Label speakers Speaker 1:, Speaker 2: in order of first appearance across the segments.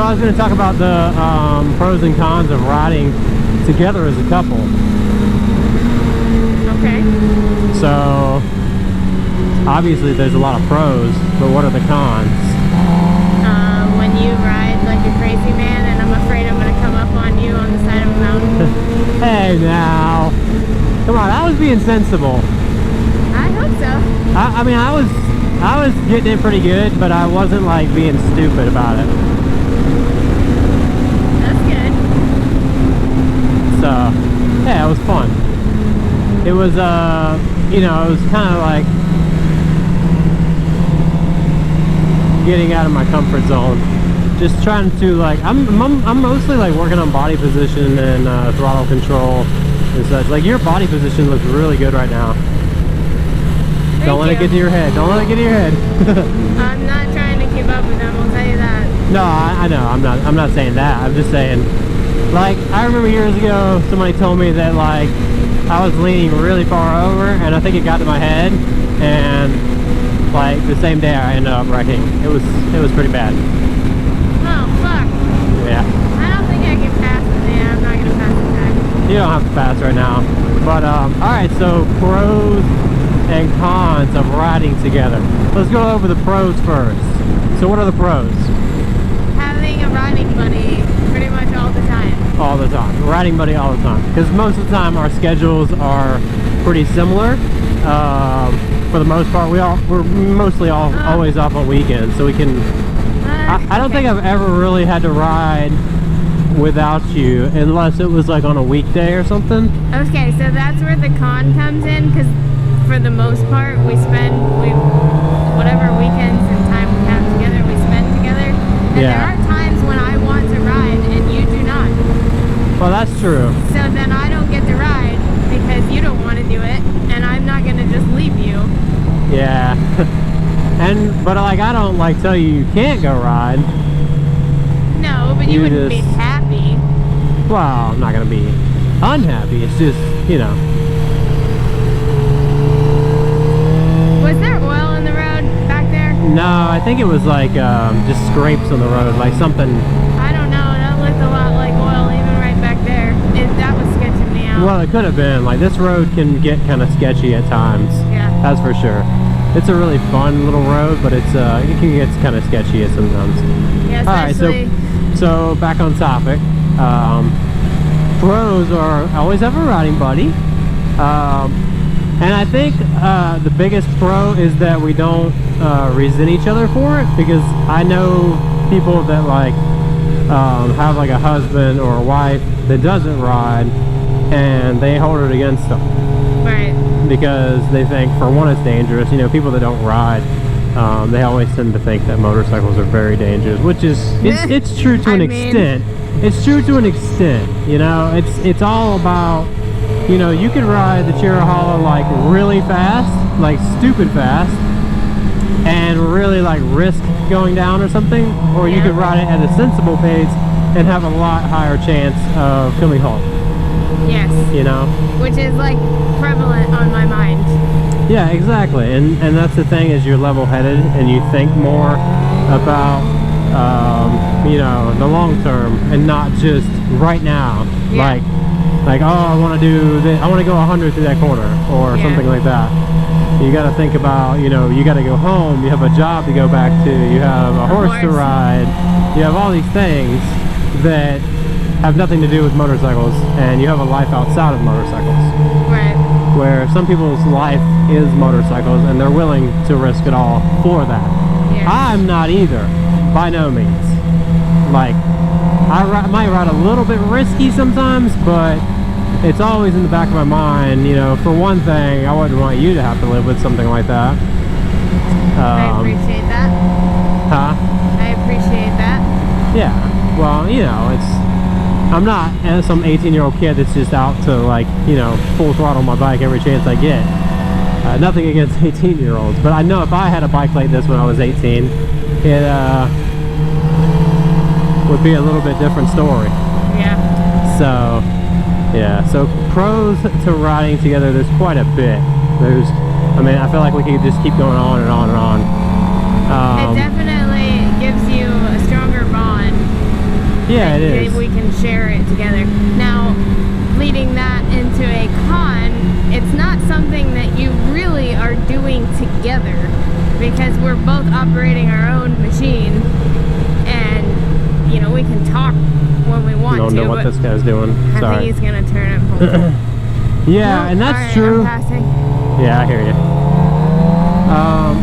Speaker 1: I was going to talk about the pros and cons of riding together as a couple.
Speaker 2: Okay.
Speaker 1: So, obviously there's a lot of pros, but what are the cons?
Speaker 2: When you ride like a crazy man and I'm afraid I'm going to come up on you on the side of a mountain.
Speaker 1: Hey now, come on, I was being sensible.
Speaker 2: I hope so.
Speaker 1: I mean, I was getting it pretty good, but I wasn't like being stupid about it.
Speaker 2: That's good.
Speaker 1: So, yeah, it was fun. It was, you know, it was kind of like getting out of my comfort zone. Just trying to like, I'm mostly like working on body position and throttle control and such. Like your body position looks really good right now. Don't let it get to your head. Don't let it get to your head.
Speaker 2: I'm not trying to keep up with them, I'll tell you that.
Speaker 1: No, I know. I'm not saying that. I'm just saying, like, I remember years ago somebody told me that like I was leaning really far over, and I think it got to my head, and like the same day I ended up wrecking. It was pretty bad.
Speaker 2: Oh fuck.
Speaker 1: Yeah.
Speaker 2: I don't think I can pass it. Yeah, I'm not gonna pass it back.
Speaker 1: You don't have to pass right now. But all right. So pros and cons of riding together. Let's go over the pros first. So what are the pros?
Speaker 2: Having a riding buddy pretty much all the time.
Speaker 1: All the time. Riding buddy all the time. Because most of the time our schedules are pretty similar. For the most part, we're mostly always off on weekends, so we can. I don't think I've ever really had to ride without you, unless it was like on a weekday or something.
Speaker 2: Okay, so that's where the con comes in, because for the most part, whatever weekends and time we have together, we spend together. And
Speaker 1: Yeah.
Speaker 2: there are times when I want to ride and you do not.
Speaker 1: Well, that's true.
Speaker 2: So then I don't get to ride because you don't want to do it, and I'm not going to just leave you.
Speaker 1: Yeah. But like I don't like tell you can't go ride.
Speaker 2: No, but you wouldn't be happy.
Speaker 1: Well, I'm not gonna be unhappy. It's just, you know.
Speaker 2: Was there oil in the road back there?
Speaker 1: No, I think it was like just scrapes on the road, like something.
Speaker 2: I don't know. That looked a lot like oil even right back there. That was sketching me out.
Speaker 1: Well, it could have been. Like this road can get kind of sketchy at times.
Speaker 2: Yeah.
Speaker 1: That's for sure. It's a really fun little road, but it can get kind of sketchy at sometimes.
Speaker 2: Yeah,
Speaker 1: All
Speaker 2: especially.
Speaker 1: right, so back on topic. Pros are always have a riding buddy. And I think the biggest pro is that we don't resent each other for it, because I know people that like have like a husband or a wife that doesn't ride, and they hold it against them.
Speaker 2: Right.
Speaker 1: Because they think, for one, it's dangerous. You know, people that don't ride, they always tend to think that motorcycles are very dangerous, which is it's true to an extent. It's true to an extent. You know, it's all about, you know, you can ride the Cherahalla like really fast, like stupid fast, and really like risk going down or something, or you could ride it at a sensible pace and have a lot higher chance of coming home.
Speaker 2: Yes.
Speaker 1: You know?
Speaker 2: Which is like prevalent on my mind.
Speaker 1: Yeah, exactly. And that's the thing, is you're level-headed and you think more about you know, the long term and not just right now.
Speaker 2: Yeah.
Speaker 1: Like oh, I want to do this, I want to go 100 through that corner or something like that. You got to think about, you know, you got to go home, you have a job to go back to, you have a horse to ride, you have all these things that have nothing to do with motorcycles, and you have a life outside of motorcycles.
Speaker 2: Right.
Speaker 1: Where some people's life is motorcycles and they're willing to risk it all for that.
Speaker 2: Yeah.
Speaker 1: I'm not either, by no means. Like, I might ride a little bit risky sometimes, but it's always in the back of my mind, you know, for one thing, I wouldn't want you to have to live with something like that.
Speaker 2: I appreciate that.
Speaker 1: Huh?
Speaker 2: I appreciate that.
Speaker 1: Yeah. Well, you know, I'm not some 18-year-old kid that's just out to, like, you know, full throttle my bike every chance I get. Nothing against 18-year-olds, but I know if I had a bike like this when I was 18, it would be a little bit different story.
Speaker 2: Yeah.
Speaker 1: So, yeah. So pros to riding together, there's quite a bit. I mean, I feel like we could just keep going on and on and on.
Speaker 2: It definitely gives you a stronger bond
Speaker 1: Yeah, it
Speaker 2: Maybe
Speaker 1: is.
Speaker 2: we can share it together. Now, leading that into a con, it's not something that you really are doing together because we're both operating our own machine, and you know we can talk when we want
Speaker 1: I don't
Speaker 2: to.
Speaker 1: know what
Speaker 2: but
Speaker 1: this guy's doing.
Speaker 2: I
Speaker 1: Sorry.
Speaker 2: think he's gonna turn it home.
Speaker 1: Yeah,
Speaker 2: Nope,
Speaker 1: and that's
Speaker 2: alright,
Speaker 1: true.
Speaker 2: I'm passing.
Speaker 1: Yeah, I hear you.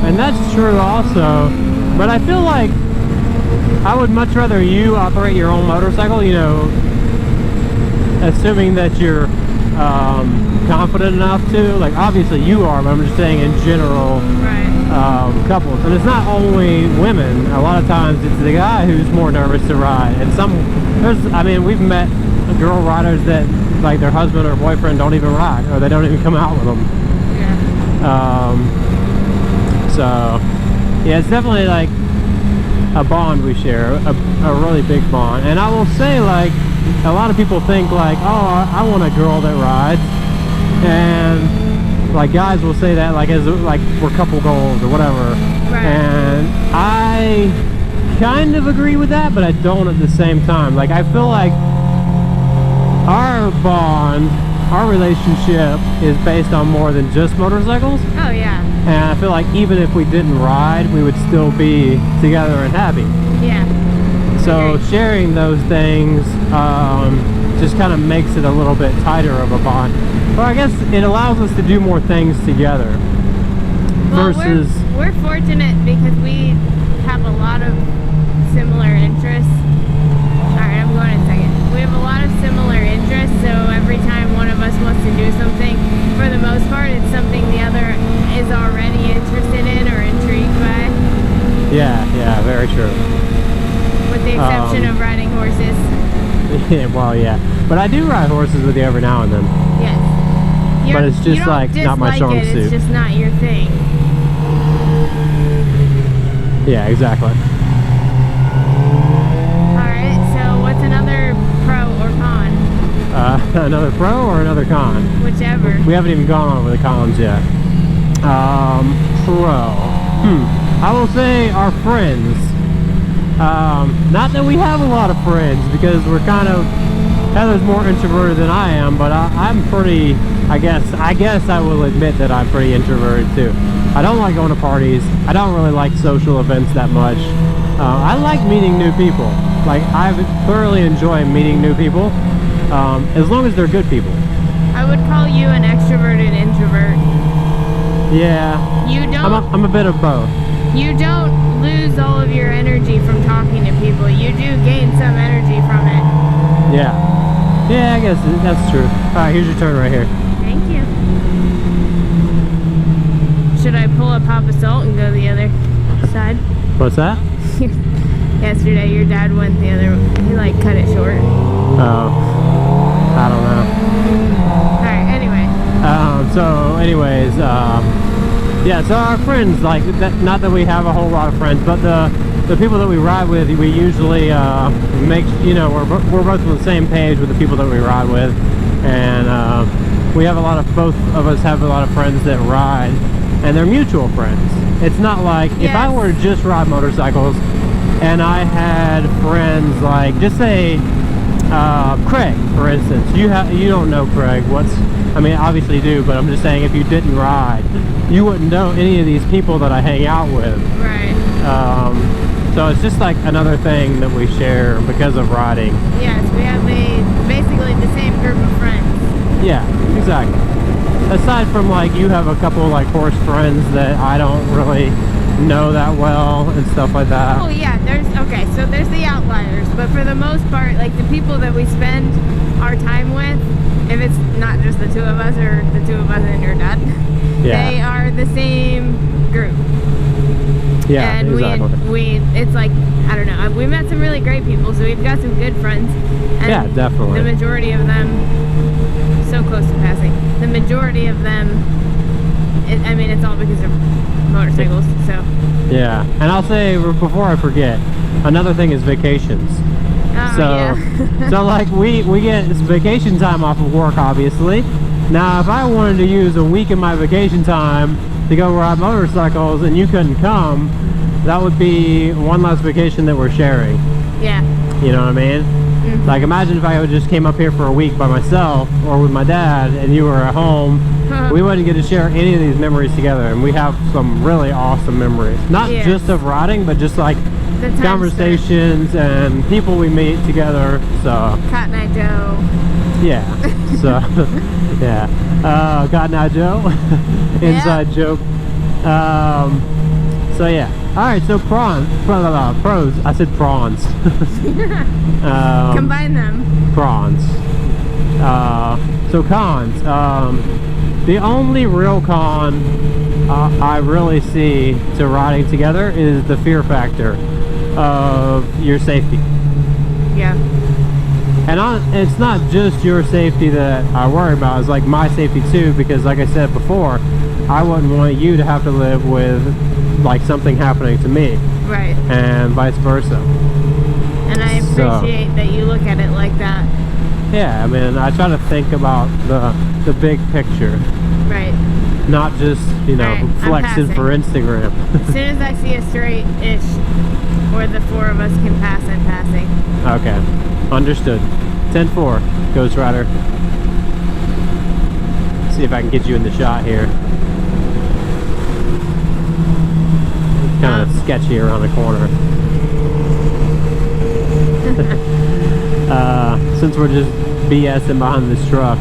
Speaker 1: And that's true also, but I feel like I would much rather you operate your own motorcycle, you know, assuming that you're confident enough to. Like, obviously you are, but I'm just saying in general,
Speaker 2: Right.
Speaker 1: couples. And it's not only women. A lot of times it's the guy who's more nervous to ride. And I mean, we've met girl riders that, like, their husband or boyfriend don't even ride, or they don't even come out with them.
Speaker 2: Yeah.
Speaker 1: So yeah, it's definitely like a bond we share, a really big bond. And I will say, like, a lot of people think like, oh, I want a girl that rides, and like guys will say that like as like we're couple goals or whatever.
Speaker 2: Right.
Speaker 1: And I kind of agree with that, but I don't at the same time. Like, I feel like our bond, our relationship is based on more than just motorcycles.
Speaker 2: Oh yeah.
Speaker 1: And I feel like even if we didn't ride, we would still be together and happy.
Speaker 2: Yeah.
Speaker 1: So
Speaker 2: Agreed.
Speaker 1: sharing those things just kind of makes it a little bit tighter of a bond. Well, I guess it allows us to do more things together.
Speaker 2: Well,
Speaker 1: Versus,
Speaker 2: we're fortunate because we have a lot of similar interests. Alright, I'm going in a second. We have a lot of similar interests, so every time one of us wants to do something, for the most part, it's something the other is already interested in or intrigued by,
Speaker 1: yeah, very true.
Speaker 2: with the exception of riding horses.
Speaker 1: Yeah, well, yeah. But I do ride horses with you every now and then.
Speaker 2: Yes.
Speaker 1: But it's just,
Speaker 2: you don't
Speaker 1: like, not my strong
Speaker 2: dislike it,
Speaker 1: suit.
Speaker 2: It's just not your thing.
Speaker 1: Yeah, exactly.
Speaker 2: Alright, so what's another pro or con?
Speaker 1: Another pro or another con?
Speaker 2: Whichever.
Speaker 1: We haven't even gone over the cons yet. Pro. I will say our friends. Not that we have a lot of friends, because we're kind of, Heather's more introverted than I am, but I'm pretty, I guess I will admit that I'm pretty introverted too. I don't like going to parties. I don't really like social events that much. I like meeting new people. Like, I thoroughly enjoy meeting new people, as long as they're good people.
Speaker 2: I would call you an extroverted introvert.
Speaker 1: Yeah,
Speaker 2: You don't
Speaker 1: I'm a bit of both.
Speaker 2: you don't lose all of your energy from talking to people. You do gain some energy from it.
Speaker 1: Yeah, I guess that's true. Alright, here's your turn right here.
Speaker 2: Thank you. Should I pull up Papa Salt and go the other side?
Speaker 1: What's that?
Speaker 2: Yesterday your dad went the other, he like cut it short.
Speaker 1: Oh, I don't know.
Speaker 2: Alright, anyway.
Speaker 1: So anyways, yeah, so our friends, like, not that we have a whole lot of friends, but the people that we ride with, we usually make, you know, we're both on the same page with the people that we ride with, and we have both of us have a lot of friends that ride, and they're mutual friends. It's not like, if I
Speaker 2: Yes.
Speaker 1: were to just ride motorcycles, and I had friends like, just say, Craig, for instance. You don't know Craig. I mean, obviously you do, but I'm just saying, if you didn't ride, you wouldn't know any of these people that I hang out with.
Speaker 2: Right.
Speaker 1: So it's just like another thing that we share because of riding.
Speaker 2: Yes, we have basically the same group of friends.
Speaker 1: Yeah, exactly. Aside from, like, you have a couple like horse friends that I don't really know that well and stuff like that.
Speaker 2: Oh yeah, there's the outliers, but for the most part, like, the people that we spend our time with, if it's not just the two of us or the two of us and your dad,
Speaker 1: Yeah.
Speaker 2: they are the same group.
Speaker 1: Yeah,
Speaker 2: And
Speaker 1: exactly.
Speaker 2: it's like, I don't know, we met some really great people, so we've got some good friends. And
Speaker 1: Yeah, definitely.
Speaker 2: the majority of them, so close to passing, the majority of them, I mean, it's all because of motorcycles, so.
Speaker 1: Yeah, and I'll say before I forget, another thing is vacations.
Speaker 2: Oh,
Speaker 1: So,
Speaker 2: yeah.
Speaker 1: so like we get this vacation time off of work, obviously. Now, if I wanted to use a week of my vacation time to go ride motorcycles and you couldn't come, that would be one less vacation that we're sharing.
Speaker 2: Yeah.
Speaker 1: You know what I mean? Like imagine if I just came up here for a week by myself or with my dad and you were at home, we wouldn't get to share any of these memories together, and we have some really awesome memories. Not
Speaker 2: Yes.
Speaker 1: just of riding, but just like
Speaker 2: The time
Speaker 1: conversations and people we meet together. So
Speaker 2: spent. Cotton Eye Joe.
Speaker 1: yeah. So yeah. Cotton Eye Joe. Inside joke. So yeah. Alright, so pros. I said prawns.
Speaker 2: Combine them.
Speaker 1: Prawns. So cons. The only real con I really see to riding together is the fear factor of your safety.
Speaker 2: Yeah.
Speaker 1: And it's not just your safety that I worry about, it's like my safety too, because like I said before, I wouldn't want you to have to live with like something happening to me,
Speaker 2: Right.
Speaker 1: and vice versa.
Speaker 2: And I
Speaker 1: So-
Speaker 2: appreciate that you look at it like that.
Speaker 1: Yeah, I mean, I try to think about the big picture,
Speaker 2: Right.
Speaker 1: not just, you know,
Speaker 2: Alright, I'm
Speaker 1: flexing
Speaker 2: passing.
Speaker 1: for Instagram.
Speaker 2: As soon as I see a straight-ish where the four of us can pass, I'm passing.
Speaker 1: Okay, understood. 10-4, Ghost Rider. See if I can get you in the shot here. It's kind of sketchy around the corner. Since we're just BSing behind this truck.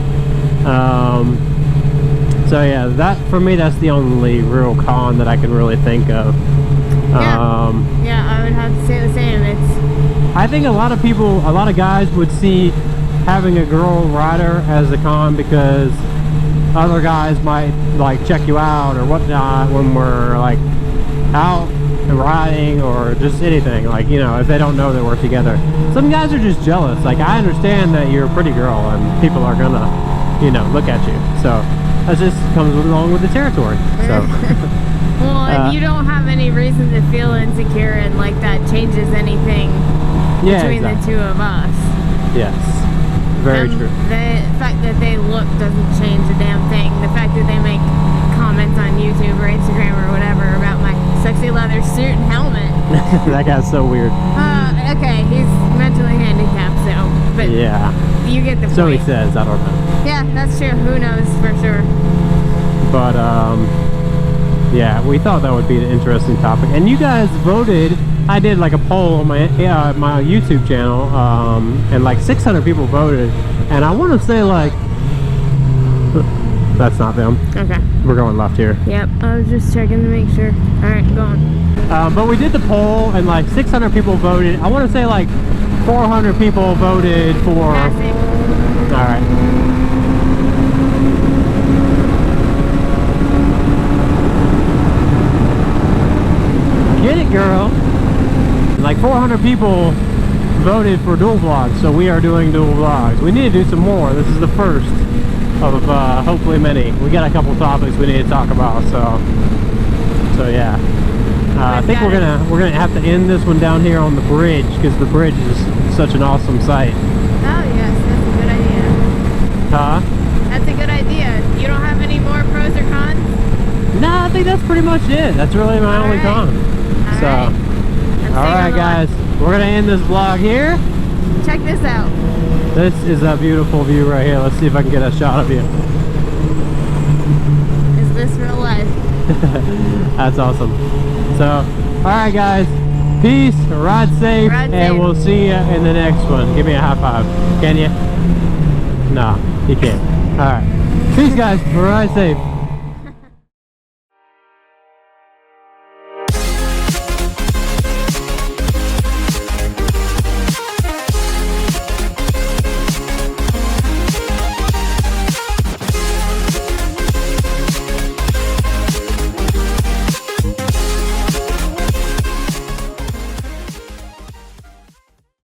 Speaker 1: So yeah, that for me, that's the only real con that I can really think of.
Speaker 2: Yeah, I would have to say the same. It's
Speaker 1: I think a lot of people, a lot of guys would see having a girl rider as a con because other guys might like check you out or whatnot when we're like out and riding or just anything, like, you know, if they don't know that we're together. Some guys are just jealous. Like, I understand that you're a pretty girl and people are gonna, you know, look at you. So that just comes along with the territory. So
Speaker 2: well, if you don't have any reason to feel insecure and like that changes anything
Speaker 1: yeah,
Speaker 2: between
Speaker 1: exactly.
Speaker 2: the two of us.
Speaker 1: Yes, very
Speaker 2: then
Speaker 1: true.
Speaker 2: The fact that they look doesn't change a damn thing. The fact that they make comments on YouTube or Instagram or whatever about my sexy leather suit and helmet.
Speaker 1: That guy's so weird.
Speaker 2: Okay, he's mentally handicapped, so but
Speaker 1: Yeah,
Speaker 2: you get the point.
Speaker 1: so he says. I don't know.
Speaker 2: Yeah, that's true. Who knows for sure.
Speaker 1: But yeah, we thought that would be an interesting topic, and you guys voted. I did like a poll on my my YouTube channel, and like 600 people voted, and I want to say like that's not them.
Speaker 2: Okay.
Speaker 1: We're going left here.
Speaker 2: Yep. I was just checking to make sure. All right, go on.
Speaker 1: But we did the poll, and like 600 people voted. I want to say like 400 people voted for.
Speaker 2: Passing.
Speaker 1: All right. Get it, girl. Like 400 people voted for dual vlogs, so we are doing dual vlogs. We need to do some more. This is the first of hopefully many. We got a couple topics we need to talk about, so yeah. I think we're gonna have to end this one down here on the bridge because the bridge is such an awesome sight.
Speaker 2: Oh yes, that's a good idea.
Speaker 1: Huh?
Speaker 2: That's a good idea. You don't have any more pros or cons?
Speaker 1: No, I think that's pretty much it. That's really my only con. So, alright guys, we're gonna end this vlog here.
Speaker 2: Check this out.
Speaker 1: This is a beautiful view right here. Let's see if I can get a shot of you.
Speaker 2: Is this real life?
Speaker 1: That's awesome. So, alright guys, peace, ride safe,
Speaker 2: Ride
Speaker 1: and
Speaker 2: safe.
Speaker 1: we'll see you in the next one. Give me a high five. Can you? No, you can't. Alright. Peace guys, ride safe.